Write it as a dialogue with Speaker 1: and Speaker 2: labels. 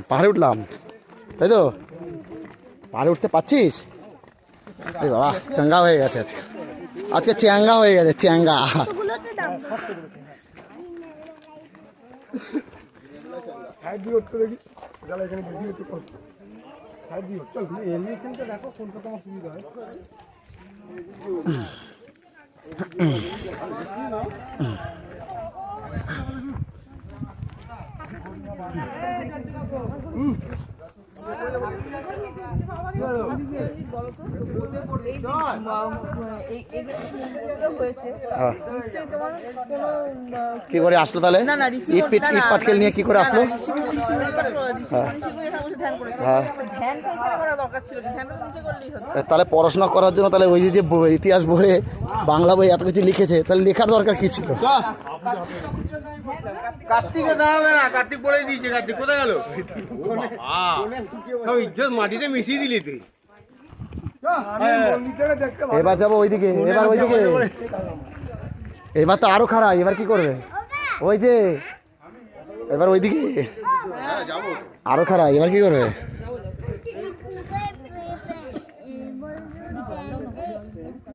Speaker 1: পাহাড়ে উঠলাম, তাই তো? পাহাড়ে উঠতে পারছিস? বাবা চাঙ্গা হয়ে গেছে আজকে, আজকে চ্যাঙ্গা হয়ে গেছে, চ্যাঙ্গা। কি করে আসলো তাহলে? ইট পাটকেল নিয়ে কি করে আসলো? তাহলে পড়াশোনা করার জন্য তাহলে ওই যে ইতিহাস বইয়ে বাংলা বই এত কিছু লিখেছে, তাহলে লেখার দরকার কি ছিল?
Speaker 2: কার্তিকে দাঁড়াবে না, কার্তিক বলে দিয়েছে। কার্তিক কোথায় গেল? ইজ্জত মাটিতে মিশিয়ে দিলি তুই।
Speaker 1: এবার যাবো ওইদিকে, এবার ওইদিকে, এবার তো আরো খারাপ। এবার কি করবে? ওই যে এবার ওইদিকে আরো খারাপ, এবার কি করবে?